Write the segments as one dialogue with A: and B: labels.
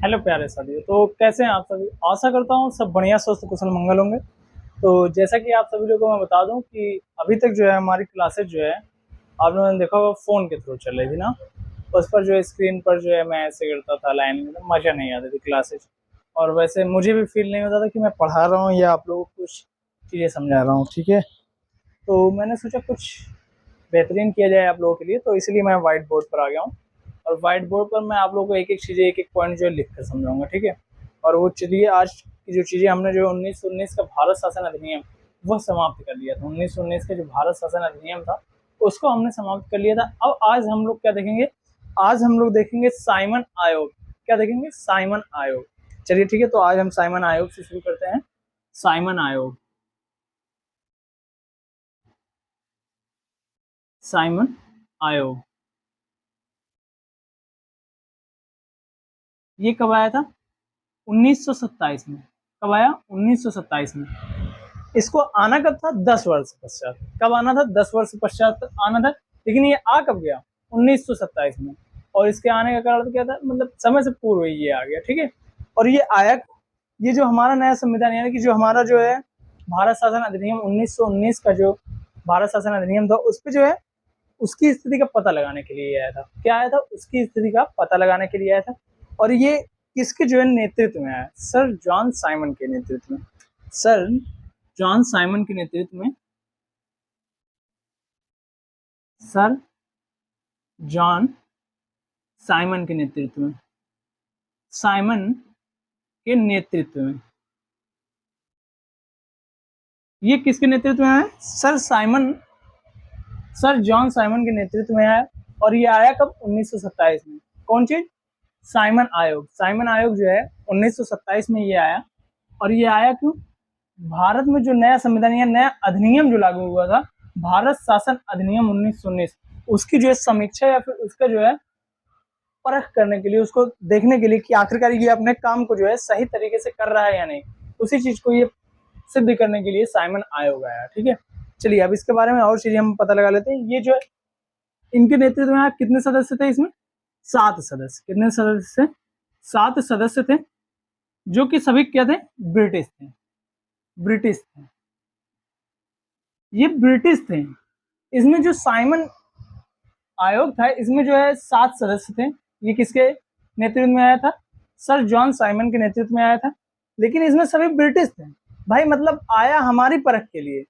A: Hello प्यारे साथियों, तो कैसे हैं आप सभी। आशा करता हूँ सब बढ़िया, स्वस्थ, कुशल, मंगल होंगे। तो जैसा कि आप सभी लोगों को मैं बता दूं कि अभी तक जो है हमारी क्लासेज जो है आप लोगों ने देखा होगा फ़ोन के थ्रू चल रही थी ना। उस पर जो है स्क्रीन पर जो है मैं ऐसे करता था लाइन में, तो मज़ा नहीं आती थी क्लासेज। और वैसे मुझे भी फील नहीं होता था कि मैं पढ़ा रहा हूँ या आप लोगों को कुछ चीज़ें समझा रहा हूँ, ठीक है। तो मैंने सोचा कुछ बेहतरीन किया जाए आप लोगों के लिए, तो इसलिए मैं व्हाइट बोर्ड पर आ गया हूँ। और व्हाइट बोर्ड पर मैं आप लोगों को एक-एक चीज़ें, एक-एक पॉइंट जो है लिख कर समझाऊँगा, ठीक है। और वो चलिए आज की जो चीज़ें हमने जो 1919 का भारत शासन अधिनियम वो समाप्त कर लिया था। 1919 का जो भारत शासन अधिनियम था उसको हमने समाप्त कर लिया था। अब आज हम लोग क्या देखेंगे, आज हम लोग देखेंगे साइमन आयोग। क्या देखेंगे? साइमन आयोग। चलिए ठीक है, तो आज हम साइमन आयोग से शुरू करते हैं। साइमन आयोग, साइमन आयोग ये कब आया था? 1927 में। कब आया? 1927 में। इसको आना कब था? 10 वर्ष पश्चात। कब आना था? 10 वर्ष पश्चात आना था। लेकिन ये आ कब गया? 1927 में। और इसके आने का कारण क्या था? मतलब समय से पूर्व ये आ गया, ठीक है। और ये आया, ये जो हमारा नया संविधान, यानी कि जो हमारा जो है भारत शासन अधिनियम 1919 का जो भारत शासन अधिनियम था, उस पे जो है उसकी स्थिति का पता लगाने के लिए आया था। क्या आया था? उसकी स्थिति का पता लगाने के लिए आया था। और ये किसके जो है नेतृत्व में आया? सर जॉन साइमन के नेतृत्व में। सर जॉन साइमन के नेतृत्व में। सर जॉन साइमन के नेतृत्व में। साइमन के नेतृत्व में। ये किसके नेतृत्व में आया? सर जॉन साइमन के नेतृत्व में आया। और ये आया कब? 1927 में। कौन चीज? साइमन आयोग। साइमन आयोग जो है 1927 में ये आया। और ये आया क्यों? भारत में जो नया संविधान या नया अधिनियम जो लागू हुआ था, भारत शासन अधिनियम 1919, उसकी जो है समीक्षा या फिर उसका जो है परख करने के लिए, उसको देखने के लिए कि आखिरकार ये अपने काम को जो है सही तरीके से कर रहा है या नहीं, उसी चीज को ये सिद्ध करने के लिए साइमन आयोग आया, ठीक है। चलिए अब इसके बारे में और चीजें हम पता लगा लेते हैं। ये जो है इनके नेतृत्व में कितने सदस्य थे इसमें? 7 सदस्य। कितने सदस्य थे? 7 सदस्य थे, जो कि सभी क्या थे? ब्रिटिश थे। ब्रिटिश थे, ये ब्रिटिश थे। इसमें जो साइमन आयोग था, इसमें जो है 7 सदस्य थे। ये किसके नेतृत्व में आया था? सर जॉन साइमन के नेतृत्व में आया था। लेकिन इसमें सभी ब्रिटिश थे भाई, मतलब आया हमारी परख के लिए।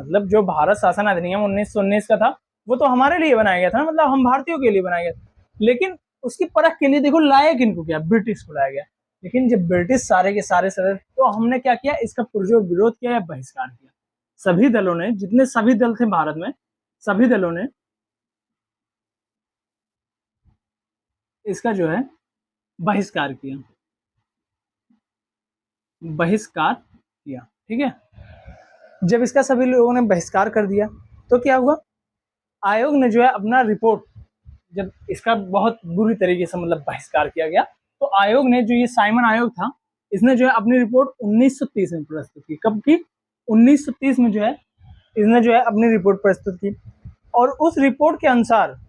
A: मतलब जो भारत शासन अधिनियम 1919 का था वो तो हमारे लिए बनाया गया था, मतलब हम भारतीयों के लिए बनाया गया था। लेकिन उसकी परख के लिए देखो लाया किनको गया? ब्रिटिश को लाया गया। लेकिन जब ब्रिटिश सारे के सारे सदस्य, तो हमने क्या किया? इसका पुरजोर विरोध किया या बहिष्कार किया। सभी दलों ने, जितने सभी दल थे भारत में, सभी दलों ने इसका जो है बहिष्कार किया। बहिष्कार किया, ठीक है। जब इसका सभी लोगों ने बहिष्कार कर दिया तो क्या हुआ? आयोग ने जो है अपना रिपोर्ट, जब इसका बहुत बुरी तरीके से मतलब बहिष्कार किया गया, तो आयोग ने, जो ये साइमन आयोग था, इसने जो है अपनी रिपोर्ट 1930 में प्रस्तुत की। कब की? 1930 में जो है इसने जो है अपनी रिपोर्ट प्रस्तुत की। और उस रिपोर्ट के अनुसार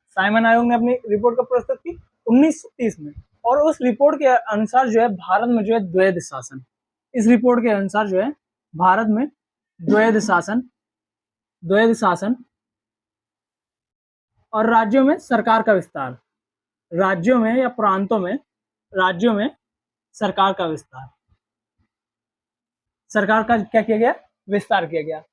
A: साइमन आयोग ने अपनी रिपोर्ट कब प्रस्तुत की? 1930 में। और उस रिपोर्ट के अनुसार जो है भारत में जो है द्वैध शासन, इस रिपोर्ट के अनुसार जो है भारत में द्वैध शासन, द्वैध शासन और राज्यों में सरकार का विस्तार, राज्यों में या प्रांतों में, राज्यों में सरकार का विस्तार, सरकार का क्या किया गया? विस्तार किया गया।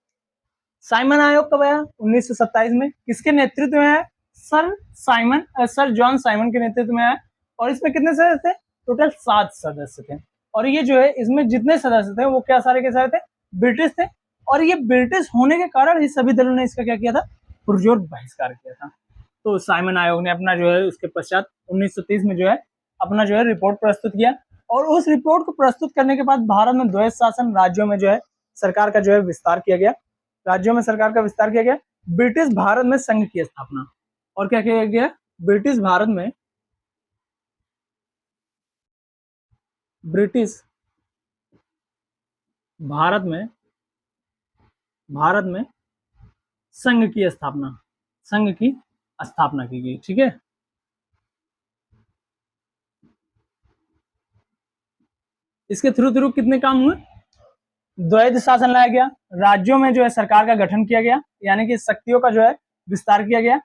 A: साइमन आयोग कब आया? 1927 में। किसके नेतृत्व में आया? सर जॉन साइमन के नेतृत्व में आया। और इसमें कितने सदस्य थे? टोटल 7 सदस्य थे। और ये जो है इसमें जितने सदस्य थे वो क्या सारे के सारे थे? ब्रिटिश थे। और ये ब्रिटिश होने के कारण ही सभी दलों ने इसका क्या किया था? पुरजोर बहिष्कार किया था। तो साइमन आयोग ने अपना जो है उसके पश्चात 1930 में जो है अपना जो है रिपोर्ट प्रस्तुत किया। और उस रिपोर्ट को प्रस्तुत करने के बाद भारत में द्वैध शासन, राज्यों में जो है सरकार का जो है विस्तार किया गया। राज्यों में सरकार का विस्तार किया गया। ब्रिटिश भारत में संघ की स्थापना। और क्या किया गया? ब्रिटिश भारत में, ब्रिटिश भारत में, भारत में संघ की स्थापना, संघ की स्थापना की गई, ठीक है। इसके थ्रू थ्रू कितने काम हुए? द्वैध शासन लाया गया, राज्यों में जो है सरकार का गठन किया गया, यानी कि शक्तियों का जो है विस्तार किया गया।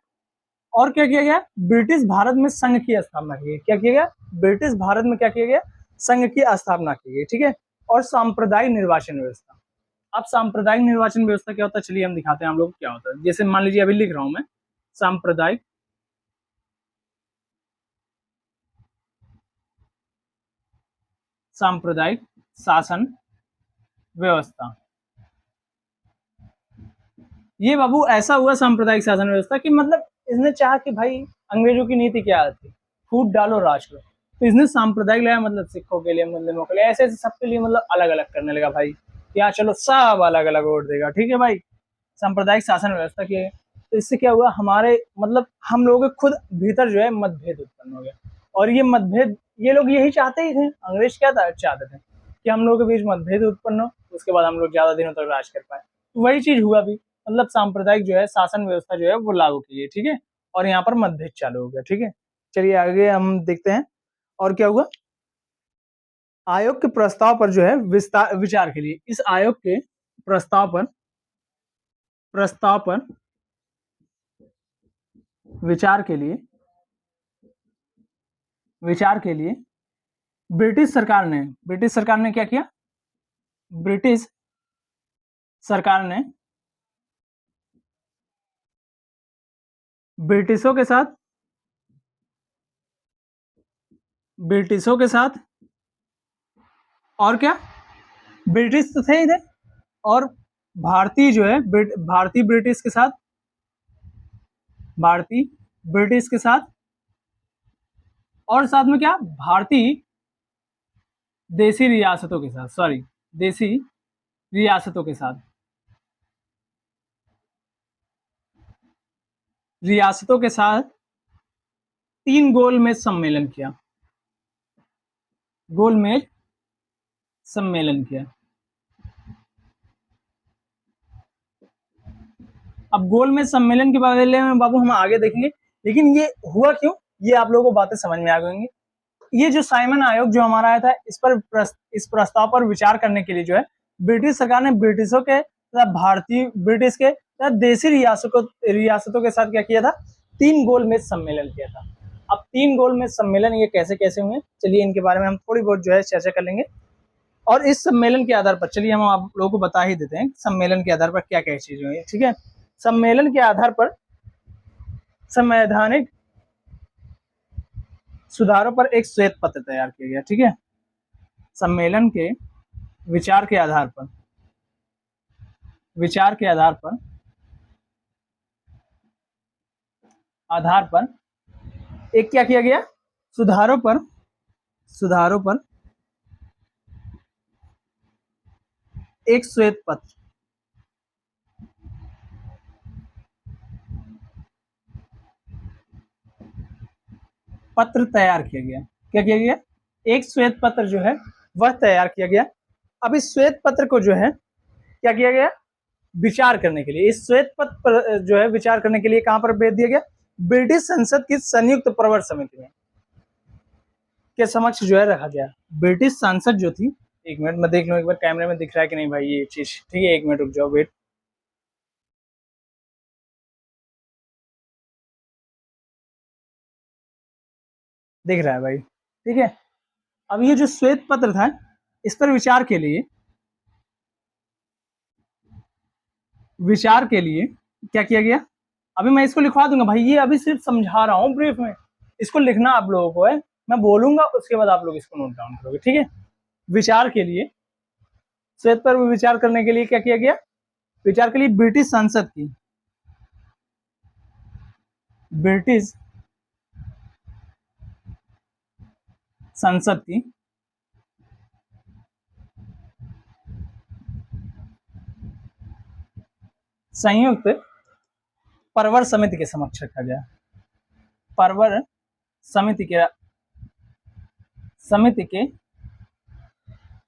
A: और क्या किया गया? ब्रिटिश भारत में संघ की स्थापना की गई। क्या किया गया? ब्रिटिश भारत में क्या किया गया? संघ की स्थापना की गई। ठीक है। और सांप्रदायिक निर्वाचन व्यवस्था। अब सांप्रदायिक निर्वाचन व्यवस्था क्या होता है, चलिए हम दिखाते हैं हम लोग क्या होता है। जैसे मान लीजिए अभी लिख रहा हूं मैं, सांप्रदायिक सांप्रदायिक शासन व्यवस्था। ये बाबू ऐसा हुआ सांप्रदायिक शासन व्यवस्था कि मतलब इसने चाहा कि भाई अंग्रेजों की नीति क्या थी, फूट डालो राज को, तो इसने सांप्रदायिक लाया, मतलब सिखों के लिए, मुस्लिमों के लिए, ऐसे ऐसे सबके लिए मतलब अलग अलग करने लगा भाई। यहाँ चलो सब अलग अलग वोट देगा, ठीक है भाई। सांप्रदायिक शासन व्यवस्था की, तो इससे क्या हुआ, हमारे मतलब हम लोगों के खुद भीतर जो है मतभेद उत्पन्न हो गया। और ये मतभेद ये लोग यही चाहते ही थे, अंग्रेज क्या था चाहते थे कि हम लोगों के बीच मतभेद उत्पन्न हो, उसके बाद हम लोग ज्यादा दिनों तक राज कर पाए। तो वही चीज हुआ भी, मतलब सांप्रदायिक जो है शासन व्यवस्था जो है वो लागू की है। ठीक है। और यहाँ पर मतभेद चालू हो गया। ठीक है। चलिए आगे हम देखते हैं और क्या हुआ। आयोग के प्रस्ताव पर जो है विस्तार विचार के लिए, इस आयोग के प्रस्ताव पर विचार के लिए ब्रिटिश सरकार ने क्या किया? ब्रिटिश सरकार ने ब्रिटिशों के साथ और क्या, ब्रिटिश तो थे ही थे, और भारतीय जो है भारतीय ब्रिटिश के साथ और साथ में क्या, भारतीय देसी रियासतों के साथ तीन गोलमेज सम्मेलन किया। अब गोलमेज सम्मेलन के बारे में बाबू हम आगे देखेंगे, लेकिन ये हुआ क्यों, ये आप लोगों को बातें समझ में आ गई। ये जो साइमन आयोग जो हमारा आया था, इस प्रस्ताव पर विचार करने के लिए जो है ब्रिटिश सरकार ने ब्रिटिशों के ब्रिटिश के देसी रियासतों के साथ क्या किया था, तीन गोलमेज सम्मेलन किया था। अब तीन गोलमेज सम्मेलन ये कैसे कैसे हुए, चलिए इनके बारे में हम थोड़ी बहुत जो है चर्चा कर लेंगे। और इस सम्मेलन के आधार पर चलिए हम आप लोगों को बता ही देते हैं सम्मेलन के आधार पर क्या क्या चीजें हुई। ठीक है। सम्मेलन के आधार पर संवैधानिक सुधारों पर एक श्वेत पत्र तैयार किया गया। ठीक है। सम्मेलन के विचार के आधार पर एक क्या किया गया, सुधारों पर एक श्वेत पत्र तैयार किया गया। क्या किया गया? एक श्वेत पत्र जो है वह तैयार किया गया। अब इस श्वेत पत्र को जो है क्या किया गया, विचार करने के लिए, इस श्वेत पत्र पर जो है विचार करने के लिए कहां पर भेज दिया गया, ब्रिटिश संसद की संयुक्त प्रवर समिति में के समक्ष जो है रखा गया। ब्रिटिश संसद जो थी, एक मिनट मैं देख लूं एक बार कैमरे में दिख रहा है कि नहीं भाई ये चीज, ठीक है, एक मिनट रुक जाओ, वेट। दिख रहा है भाई, ठीक है। अब ये जो श्वेत पत्र था, इस पर विचार के लिए क्या किया गया, अभी मैं इसको लिखवा दूंगा भाई, ये अभी सिर्फ समझा रहा हूँ ब्रीफ में, इसको लिखना आप लोगों को है, मैं बोलूंगा उसके बाद आप लोग इसको नोट डाउन करोगे। ठीक है। विचार के लिए, श्वेत पर विचार करने के लिए क्या किया गया, विचार के लिए ब्रिटिश संसद की संयुक्त परवर समिति के समक्ष रखा गया। परवर समिति के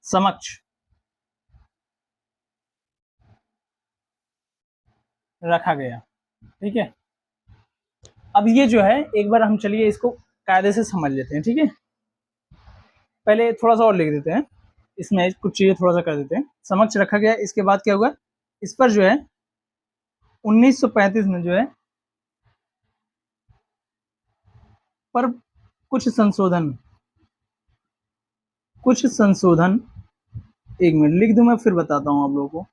A: समक्ष रखा गया। ठीक है। अब ये जो है एक बार हम चलिए इसको कायदे से समझ लेते हैं। ठीक है। पहले थोड़ा सा और लिख देते हैं। इसमें कुछ चीजें थोड़ा सा कर देते हैं, समक्ष रखा गया। इसके बाद क्या हुआ, इस पर जो है 1935 में जो है पर कुछ संशोधन, एक मिनट लिख दूं मैं, फिर बताता हूं आप लोगों को।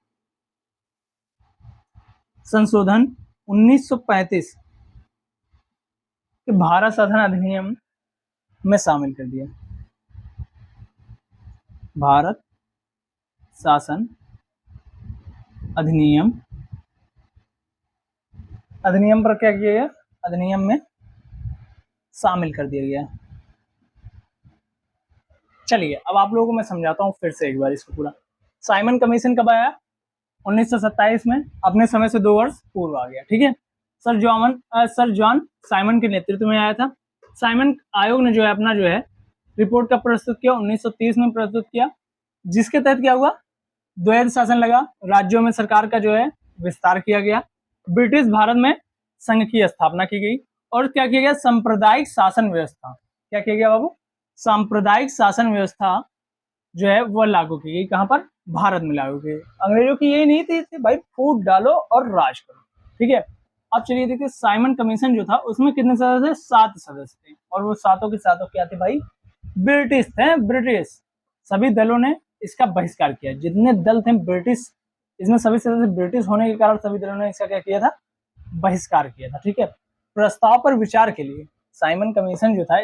A: संशोधन 1935 के भारत शासन अधिनियम में शामिल कर दिया। भारत शासन अधिनियम पर क्या किया गया, अधिनियम में शामिल कर दिया गया। चलिए अब आप लोगों को मैं समझाता हूँ फिर से एक बार इसको पूरा। साइमन कमीशन कब आया, 1927 में, अपने समय से 2 वर्ष पूर्व आ गया। ठीक है, सर जॉन साइमन के नेतृत्व में आया था। साइमन आयोग ने जो है अपना जो है रिपोर्ट का प्रस्तुत किया, 1930 में प्रस्तुत किया, जिसके तहत क्या हुआ, द्वैध शासन लगा, राज्यों में सरकार का जो है विस्तार किया गया, ब्रिटिश भारत में संघ की स्थापना की गई, और क्या किया गया, सांप्रदायिक शासन व्यवस्था, क्या किया गया बाबू, सांप्रदायिक शासन व्यवस्था जो है वह लागू की गई। कहां पर, भारत में लागू की गई। अंग्रेजों की यही नहीं थी भाई फूट डालो और राज करो। ठीक है, अब चलिए देखिए साइमन कमीशन जो था उसमें कितने सदस्य थे, 7 सदस्य थे, और वो सातों के सातों क्या थे भाई, ब्रिटिश थे, ब्रिटिश। सभी दलों ने इसका बहिष्कार किया, जितने दल थे ब्रिटिश, इसमें सभी सदस्य ब्रिटिश होने के कारण सभी दलों ने इसका क्या किया था, बहिष्कार किया था। ठीक है, प्रस्ताव पर विचार के लिए साइमन कमीशन जो था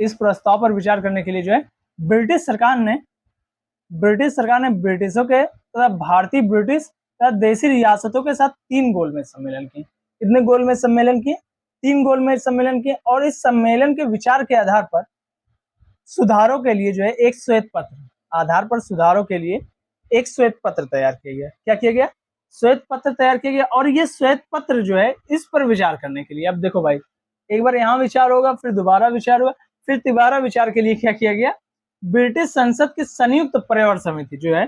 A: इस प्रस्ताव पर विचार करने के लिए जो है ब्रिटिश सरकार ने ब्रिटिशों के तथा भारतीय ब्रिटिश तथा देशी रियासतों के साथ 3 गोलमेज सम्मेलन किए। कितने गोलमेज सम्मेलन किए, 3 गोलमेज सम्मेलन किए, और इस सम्मेलन के विचार के आधार पर सुधारों के लिए जो है एक श्वेत पत्र तैयार किया गया। क्या किया गया, श्वेत पत्र तैयार किया गया। और ये श्वेत पत्र जो है इस पर विचार करने के लिए, अब देखो भाई, एक बार यहाँ विचार होगा, फिर दोबारा विचार होगा, फिर तिबारा विचार के लिए क्या किया गया, ब्रिटिश संसद की संयुक्त पर्यावरण समिति जो है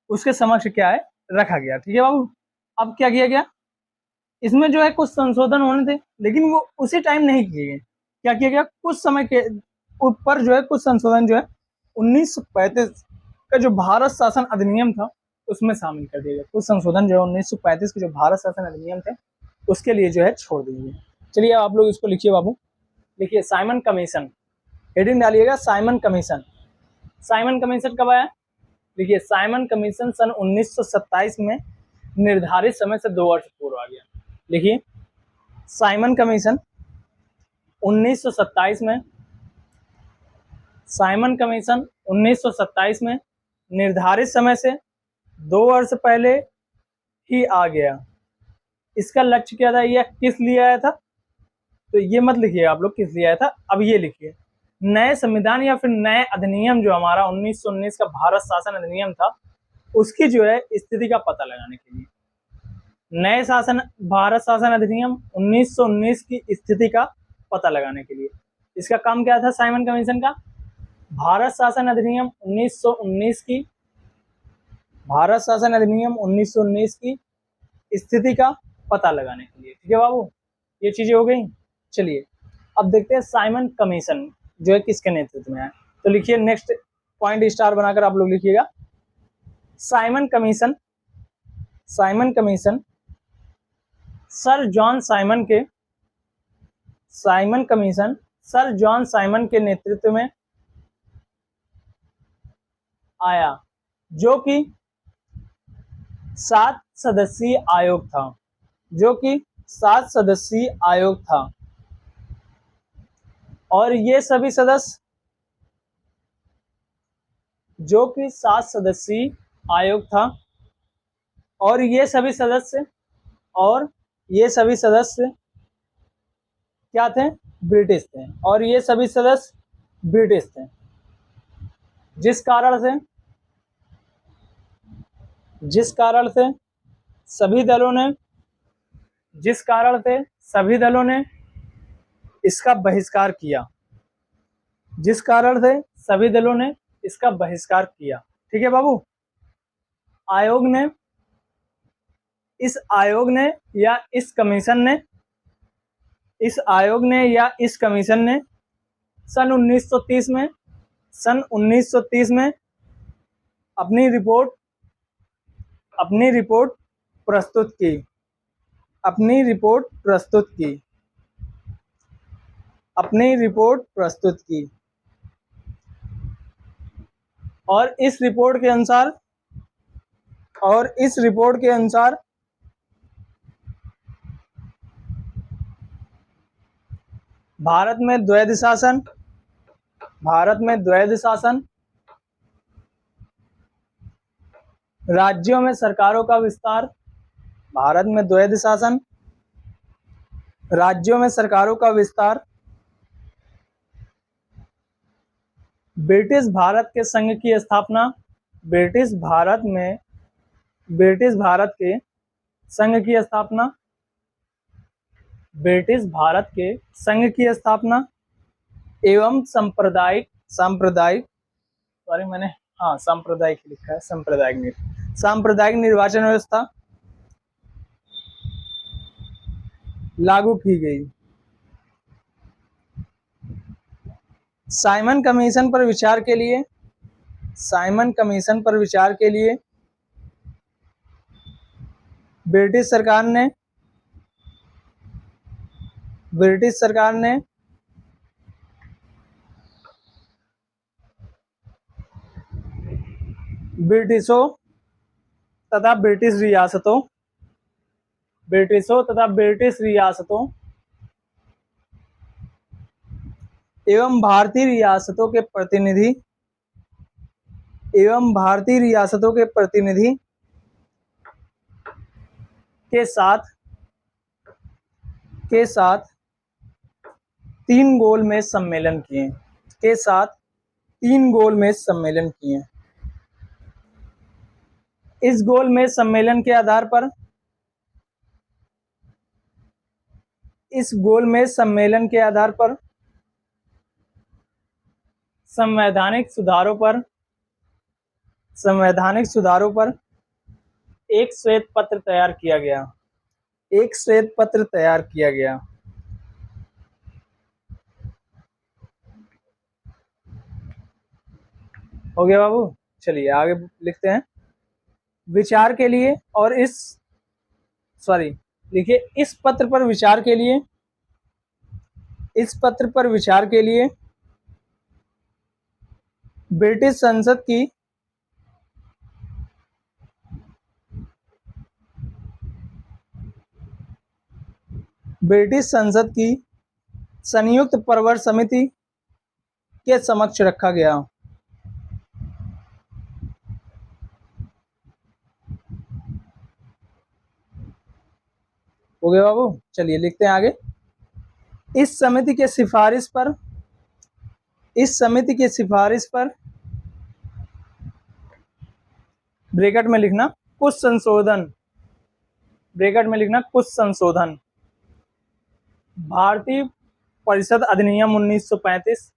A: उसके समक्ष क्या है, रखा गया। ठीक है बाबू, अब क्या किया गया, इसमें जो है कुछ संशोधन होने थे, लेकिन वो उसी टाइम नहीं किए गए। क्या किया गया, कुछ समय के ऊपर जो है कुछ संशोधन जो है 1935 का जो भारत शासन अधिनियम था उसमें शामिल कर दिया गया। कुछ संशोधन जो है 1935 के जो भारत शासन अधिनियम थे उसके लिए जो है छोड़ दिए। चलिए आप लोग इसको लिखिए बाबू, लिखिए साइमन कमीशन, हेडिंग डालिएगा साइमन कमीशन। साइमन कमीशन कब आया, देखिए साइमन कमीशन सन 1927 में निर्धारित समय से 2 वर्ष पूर्व आ गया। लिखिए साइमन कमीशन 1927 में, साइमन कमीशन 1927 में निर्धारित समय से 2 वर्ष पहले ही आ गया। इसका लक्ष्य क्या था, यह किस लिए आया था, तो ये मत लिखिए आप लोग किस लिए आया था, अब ये लिखिए नए संविधान या फिर नए अधिनियम जो हमारा 1919 का भारत शासन अधिनियम था उसकी जो है स्थिति का पता लगाने के लिए। नए भारत शासन अधिनियम 1919 की स्थिति का पता लगाने के लिए इसका काम क्या था, साइमन कमीशन का, भारत शासन अधिनियम 1919 की, भारत शासन अधिनियम 1919 की स्थिति का पता लगाने के लिए। ठीक है बाबू, ये चीजें हो गई। चलिए अब देखते हैं साइमन कमीशन जो है किसके नेतृत्व में है, तो लिखिए नेक्स्ट पॉइंट स्टार बनाकर आप लोग लिखिएगा Simon commission sir John Simon के नेतृत्व में आया, जो कि 7 सदस्यीय आयोग था, और ये सभी सदस्य जो कि 7 सदस्यीय आयोग था, और ये सभी सदस्य क्या थे, ब्रिटिश थे, और ये सभी सदस्य ब्रिटिश थे, जिस कारण से सभी दलों ने इसका बहिष्कार किया। ठीक है बाबू, इस आयोग ने या इस कमीशन ने सन 1930 में सन 1930 में अपनी रिपोर्ट प्रस्तुत की। अपनी रिपोर्ट प्रस्तुत की और इस रिपोर्ट के अनुसार भारत में द्वैध शासन, राज्यों में सरकारों का विस्तार, भारत में द्वैध शासन, राज्यों में सरकारों का विस्तार, ब्रिटिश भारत के संघ की स्थापना, ब्रिटिश भारत के संघ की स्थापना, ब्रिटिश भारत के संघ की स्थापना एवं सांप्रदायिक लिखा है, सांप्रदायिक निर्वाचन व्यवस्था लागू की गई। साइमन कमीशन पर विचार के लिए ब्रिटिश सरकार ने ब्रिटिशों तथा ब्रिटिश रियासतों एवं भारतीय रियासतों के प्रतिनिधि के साथ 3 गोलमेज सम्मेलन किए। इस गोलमेज सम्मेलन के आधार पर संवैधानिक सुधारों पर एक श्वेत पत्र तैयार किया गया। हो गया बाबू, चलिए आगे लिखते हैं। विचार के लिए और लिखिए, इस पत्र पर विचार के लिए ब्रिटिश संसद की संयुक्त प्रवर समिति के समक्ष रखा गया। हो गया बाबू, चलिए लिखते हैं आगे। इस समिति के सिफारिश पर ब्रैकेट में लिखना कुछ संशोधन भारतीय परिषद अधिनियम 1935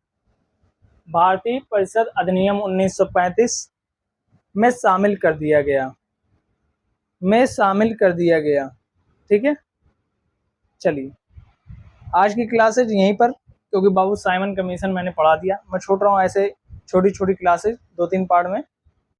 A: में शामिल कर दिया गया। ठीक है, चलिए आज की क्लासेज यहीं पर, क्योंकि बाबू साइमन कमीशन मैंने पढ़ा दिया। मैं छोड़ रहा हूँ ऐसे छोटी क्लासेज 2-3 पार्ट में।